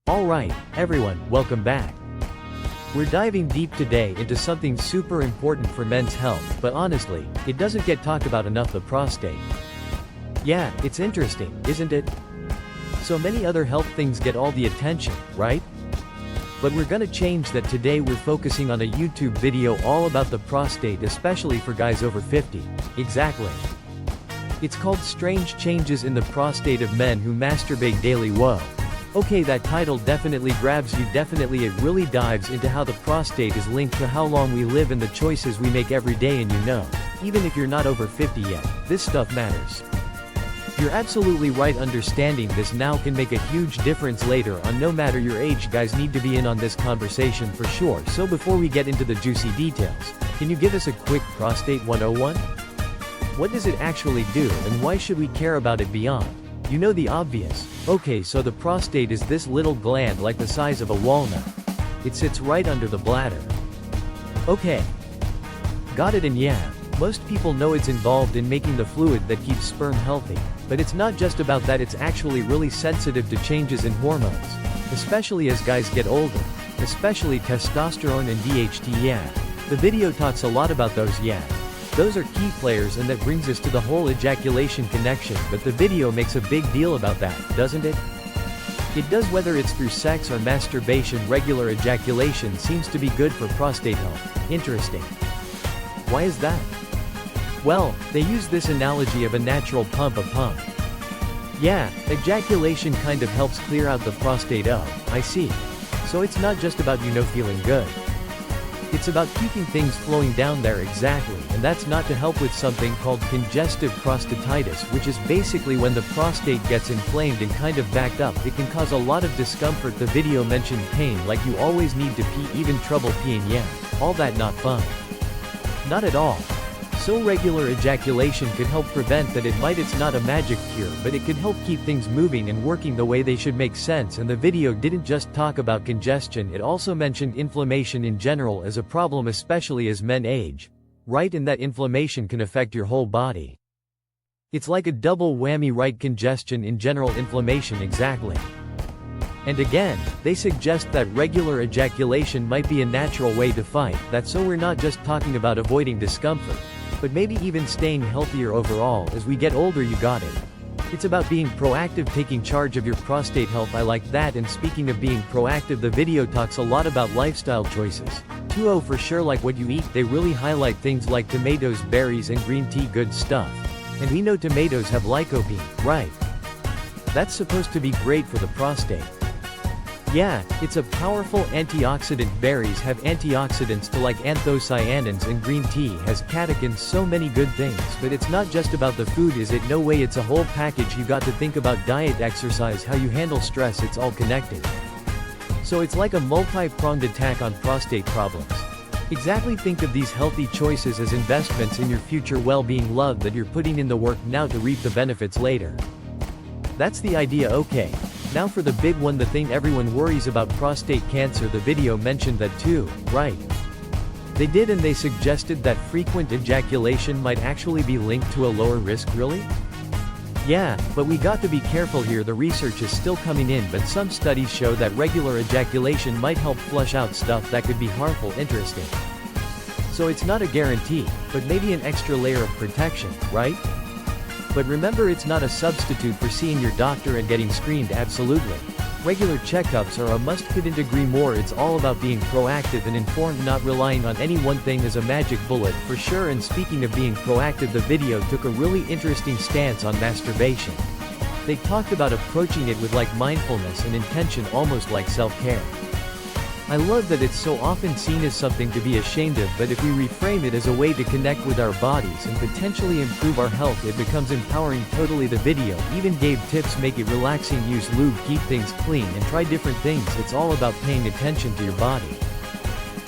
Alright, everyone, welcome back. We're diving deep today into something super important for men's health, but honestly, it doesn't get talked about enough: the prostate. Yeah, it's interesting, isn't it? So many other health things get all the attention, right? But we're gonna change that today. We're focusing on a YouTube video all about the prostate, especially for guys over 50. Exactly. It's called Strange Changes in the Prostate of Men Who Masturbate Daily. Whoa. Okay, that title definitely grabs you. Definitely, it really dives into how the prostate is linked to how long we live and the choices we make every day. And even if you're not over 50 yet, this stuff matters. You're absolutely right. Understanding this now can make a huge difference later on. No matter your age, guys need to be in on this conversation for sure. So before we get into the juicy details, can you give us a quick prostate 101? What does it actually do, and why should we care about it beyond the obvious? Okay, so the prostate is this little gland like the size of a walnut. It sits right under the bladder. Okay. Got it. And yeah, most people know it's involved in making the fluid that keeps sperm healthy. But it's not just about that. It's actually really sensitive to changes in hormones, especially as guys get older, especially testosterone and DHT. Yeah. The video talks a lot about those. Yeah. Those are key players, and that brings us to the whole ejaculation connection. But the video makes a big deal about that, doesn't it? It does. Whether it's through sex or masturbation, regular ejaculation seems to be good for prostate health. Interesting. Why is that? Well, they use this analogy of a natural pump. Yeah, ejaculation kind of helps clear out the prostate. Oh, I see. So it's not just about feeling good. It's about keeping things flowing down there. Exactly, and that's not to help with something called congestive prostatitis, which is basically when the prostate gets inflamed and kind of backed up. It can cause a lot of discomfort. The video mentioned pain, like you always need to pee, even trouble peeing. Yeah, all that not fun. Not at all. So regular ejaculation could help prevent that. It's not a magic cure, but it could help keep things moving and working the way they should. Make sense. And the video didn't just talk about congestion, it also mentioned inflammation in general as a problem, especially as men age. Right, and that inflammation can affect your whole body. It's like a double whammy, right? Congestion in general, inflammation. Exactly. And again, they suggest that regular ejaculation might be a natural way to fight that. So we're not just talking about avoiding discomfort, but maybe even staying healthier overall as we get older. You got it. It's about being proactive, taking charge of your prostate health. I like that. And speaking of being proactive, the video talks a lot about lifestyle choices. 2.0 for sure, like what you eat. They really highlight things like tomatoes, berries, and green tea. Good stuff. And we know tomatoes have lycopene, right? That's supposed to be great for the prostate. Yeah, it's a powerful antioxidant. Berries have antioxidants to like anthocyanins, and green tea has catechins. So many good things. But it's not just about the food, is it? No way, it's a whole package. You got to think about diet, exercise, how you handle stress. It's all connected. So it's like a multi-pronged attack on prostate problems. Exactly. Think of these healthy choices as investments in your future well-being. Love that you're putting in the work now to reap the benefits later. That's the idea. Okay. Now for the big one, the thing everyone worries about: prostate cancer. The video mentioned that too, right? They did, and they suggested that frequent ejaculation might actually be linked to a lower risk. Really? Yeah, but we got to be careful here. The research is still coming in, but some studies show that regular ejaculation might help flush out stuff that could be harmful. Interesting. So it's not a guarantee, but maybe an extra layer of protection, right? But remember, it's not a substitute for seeing your doctor and getting screened. Absolutely. Regular checkups are a must. Couldn't agree more. It's all about being proactive and informed, not relying on any one thing as a magic bullet, for sure. And speaking of being proactive, the video took a really interesting stance on masturbation. They talked about approaching it with mindfulness and intention, almost like self-care. I love that it's so often seen as something to be ashamed of, but if we reframe it as a way to connect with our bodies and potentially improve our health, it becomes empowering. Totally. The video even gave tips: make it relaxing, use lube, keep things clean, and try different things. It's all about paying attention to your body.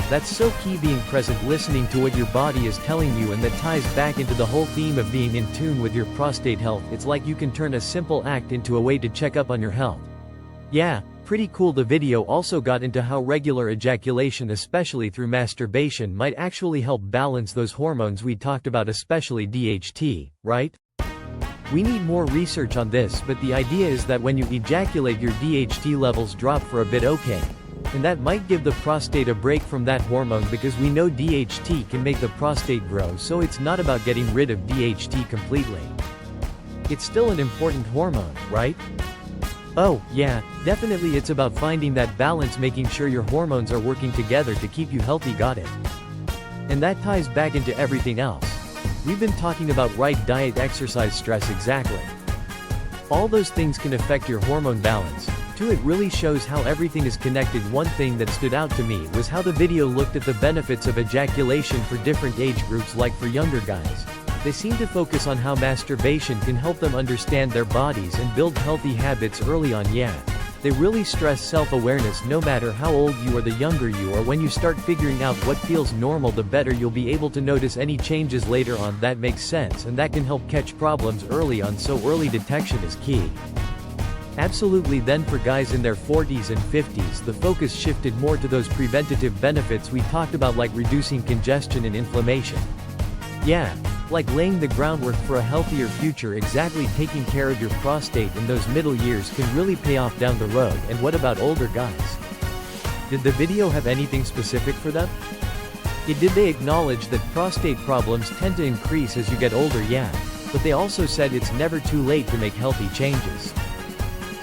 That's so key, being present, listening to what your body is telling you, and that ties back into the whole theme of being in tune with your prostate health. It's like you can turn a simple act into a way to check up on your health. Yeah. Pretty cool. The video also got into how regular ejaculation, especially through masturbation, might actually help balance those hormones we talked about, especially DHT, right? We need more research on this, but the idea is that when you ejaculate your DHT levels drop for a bit, okay. And that might give the prostate a break from that hormone, because we know DHT can make the prostate grow, so it's not about getting rid of DHT completely. It's still an important hormone, right? Oh, yeah, definitely it's about finding that balance, making sure your hormones are working together to keep you healthy, got it? And that ties back into everything else. We've been talking about right diet, exercise, stress, exactly. All those things can affect your hormone balance. Too, it really shows how everything is connected. One thing that stood out to me was how the video looked at the benefits of ejaculation for different age groups. Like for younger guys, they seem to focus on how masturbation can help them understand their bodies and build healthy habits early on. Yeah. They really stress self-awareness. No matter how old you are, the younger you are, when you start figuring out what feels normal, the better you'll be able to notice any changes later on. That makes sense, and that can help catch problems early on, so early detection is key. Absolutely. Then for guys in their 40s and 50s, the focus shifted more to those preventative benefits we talked about, like reducing congestion and inflammation. Yeah. Like laying the groundwork for a healthier future. Exactly. Taking care of your prostate in those middle years can really pay off down the road. And what about older guys? Did the video have anything specific for them? Did they acknowledge that prostate problems tend to increase as you get older? Yeah. But they also said it's never too late to make healthy changes.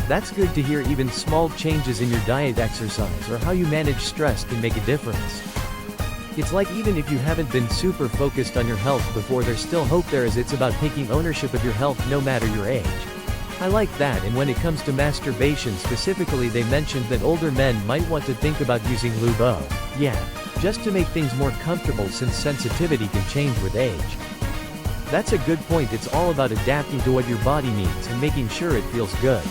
That's good to hear. Even small changes in your diet, exercise, or how you manage stress can make a difference. It's like even if you haven't been super focused on your health before, there's still hope there, as it's about taking ownership of your health no matter your age. I like that. And when it comes to masturbation specifically, they mentioned that older men might want to think about using lube. Oh, yeah. Just to make things more comfortable, since sensitivity can change with age. That's a good point. It's all about adapting to what your body needs and making sure it feels good.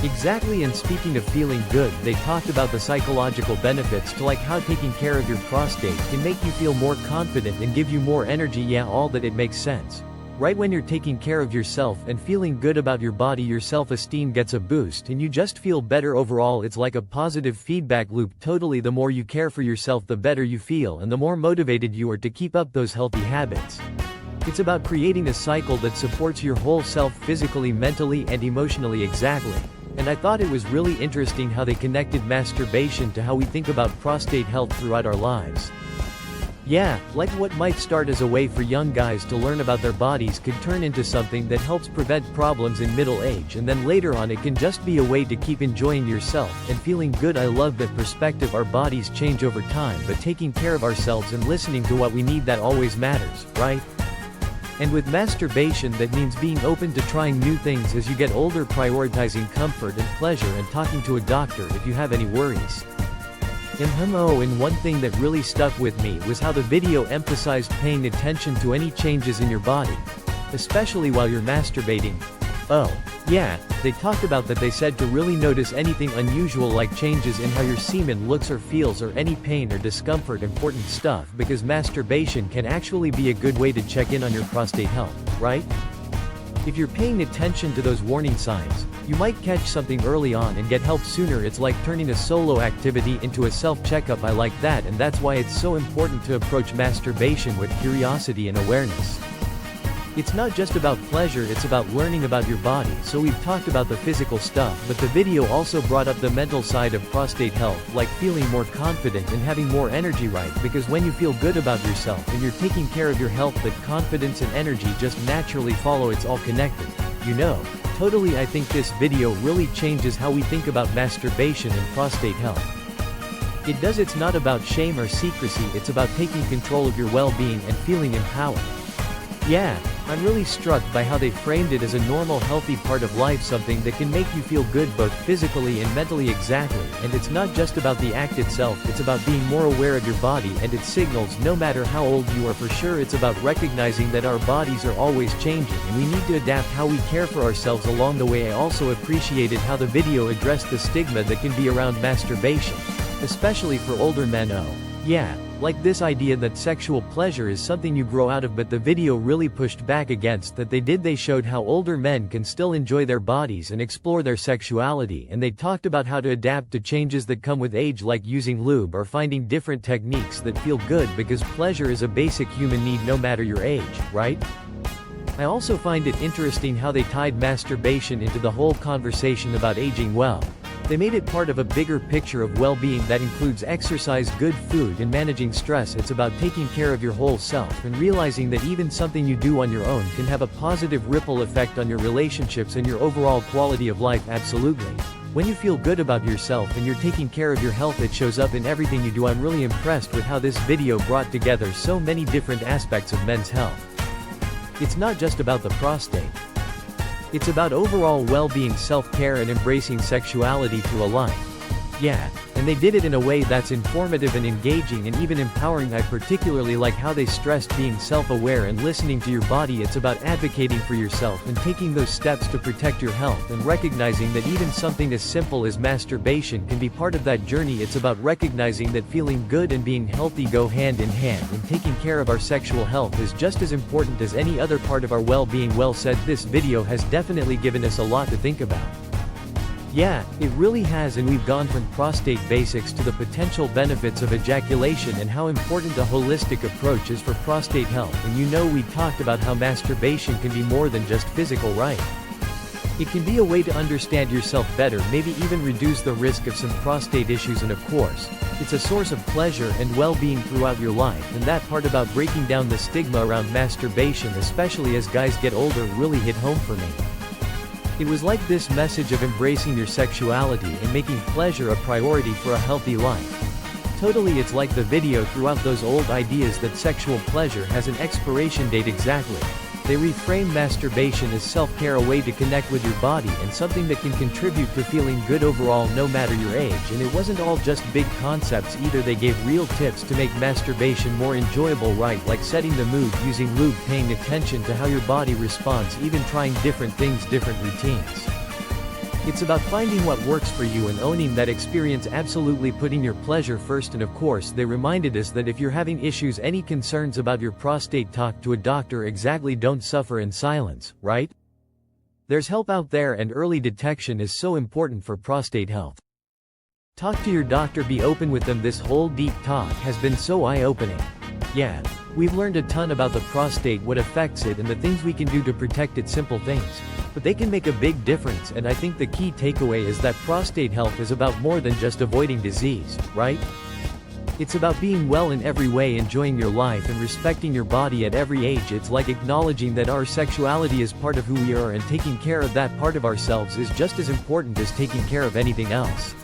Exactly. And speaking of feeling good, they talked about the psychological benefits to, like how taking care of your prostate can make you feel more confident and give you more energy. Yeah, all that. It makes sense. Right, when you're taking care of yourself and feeling good about your body, your self-esteem gets a boost and you just feel better overall. It's like a positive feedback loop. Totally. The more you care for yourself, the better you feel and the more motivated you are to keep up those healthy habits. It's about creating a cycle that supports your whole self, physically, mentally, and emotionally. Exactly. And I thought it was really interesting how they connected masturbation to how we think about prostate health throughout our lives. Yeah, like what might start as a way for young guys to learn about their bodies could turn into something that helps prevent problems in middle age, and then later on it can just be a way to keep enjoying yourself and feeling good. I love that perspective. Our bodies change over time, but taking care of ourselves and listening to what we need, that always matters, right? And with masturbation, that means being open to trying new things as you get older, prioritizing comfort and pleasure, and talking to a doctor if you have any worries. And one thing that really stuck with me was how the video emphasized paying attention to any changes in your body, especially while you're masturbating. Oh, yeah, they talked about that. They said to really notice anything unusual, like changes in how your semen looks or feels, or any pain or discomfort. Important stuff, because masturbation can actually be a good way to check in on your prostate health, right? If you're paying attention to those warning signs, you might catch something early on and get help sooner. It's like turning a solo activity into a self-checkup. I like that, and that's why it's so important to approach masturbation with curiosity and awareness. It's not just about pleasure, it's about learning about your body. So we've talked about the physical stuff, but the video also brought up the mental side of prostate health, like feeling more confident and having more energy, right? Because when you feel good about yourself and you're taking care of your health, that confidence and energy just naturally follow. It's all connected. You know. Totally. I think this video really changes how we think about masturbation and prostate health. It does. It's not about shame or secrecy, it's about taking control of your well-being and feeling empowered. Yeah, I'm really struck by how they framed it as a normal, healthy part of life, something that can make you feel good both physically and mentally. Exactly. And it's not just about the act itself, it's about being more aware of your body and its signals. No matter how old you are, for sure, it's about recognizing that our bodies are always changing and we need to adapt how we care for ourselves along the way. I also appreciated how the video addressed the stigma that can be around masturbation, especially for older men. Oh, yeah. Like this idea that sexual pleasure is something you grow out of, but the video really pushed back against that. They showed how older men can still enjoy their bodies and explore their sexuality, and they talked about how to adapt to changes that come with age, like using lube or finding different techniques that feel good, because pleasure is a basic human need no matter your age, right? I also find it interesting how they tied masturbation into the whole conversation about aging well. They made it part of a bigger picture of well-being that includes exercise, good food, and managing stress. It's about taking care of your whole self and realizing that even something you do on your own can have a positive ripple effect on your relationships and your overall quality of life. Absolutely. When you feel good about yourself and you're taking care of your health, it shows up in everything you do. I'm really impressed with how this video brought together so many different aspects of men's health. It's not just about the prostate. It's about overall well-being, self-care, and embracing sexuality to a life. Yeah, and they did it in a way that's informative and engaging and even empowering. I particularly like how they stressed being self-aware and listening to your body. It's about advocating for yourself and taking those steps to protect your health and recognizing that even something as simple as masturbation can be part of that journey. It's about recognizing that feeling good and being healthy go hand in hand, and taking care of our sexual health is just as important as any other part of our well-being. Well said. This video has definitely given us a lot to think about. Yeah, it really has, and we've gone from prostate basics to the potential benefits of ejaculation and how important a holistic approach is for prostate health. And you know, we talked about how masturbation can be more than just physical, right? It can be a way to understand yourself better, maybe even reduce the risk of some prostate issues, and of course, it's a source of pleasure and well-being throughout your life. And that part about breaking down the stigma around masturbation, especially as guys get older, really hit home for me. It was like this message of embracing your sexuality and making pleasure a priority for a healthy life. Totally, it's like the video threw out those old ideas that sexual pleasure has an expiration date. Exactly. They reframe masturbation as self-care, a way to connect with your body and something that can contribute to feeling good overall no matter your age. And it wasn't all just big concepts either. They gave real tips to make masturbation more enjoyable, right? Like setting the mood, using lube, paying attention to how your body responds, even trying different things, different routines. It's about finding what works for you and owning that experience, absolutely putting your pleasure first. And of course, they reminded us that if you're having issues, any concerns about your prostate, talk to a doctor. Exactly, don't suffer in silence, right? There's help out there, and early detection is so important for prostate health. Talk to your doctor, be open with them. This whole deep talk has been so eye-opening. Yeah, we've learned a ton about the prostate, what affects it, and the things we can do to protect it. Simple things, but they can make a big difference. And I think the key takeaway is that prostate health is about more than just avoiding disease, right? It's about being well in every way, enjoying your life, and respecting your body at every age. It's like acknowledging that our sexuality is part of who we are, and taking care of that part of ourselves is just as important as taking care of anything else.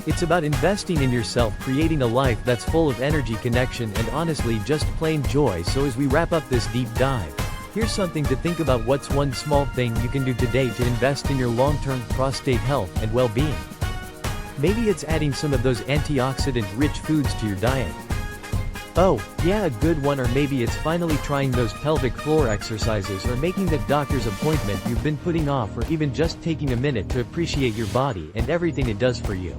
It's about investing in yourself, creating a life that's full of energy, connection, and honestly, just plain joy. So as we wrap up this deep dive, here's something to think about. What's one small thing you can do today to invest in your long-term prostate health and well-being? Maybe it's adding some of those antioxidant-rich foods to your diet. Oh, yeah, a good one. Or maybe it's finally trying those pelvic floor exercises, or making that doctor's appointment you've been putting off, or even just taking a minute to appreciate your body and everything it does for you.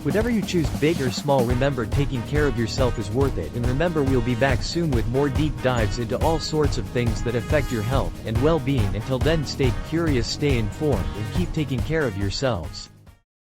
Whatever you choose, big or small, remember, taking care of yourself is worth it. And remember, we'll be back soon with more deep dives into all sorts of things that affect your health and well-being. Until then, stay curious, stay informed, and keep taking care of yourselves.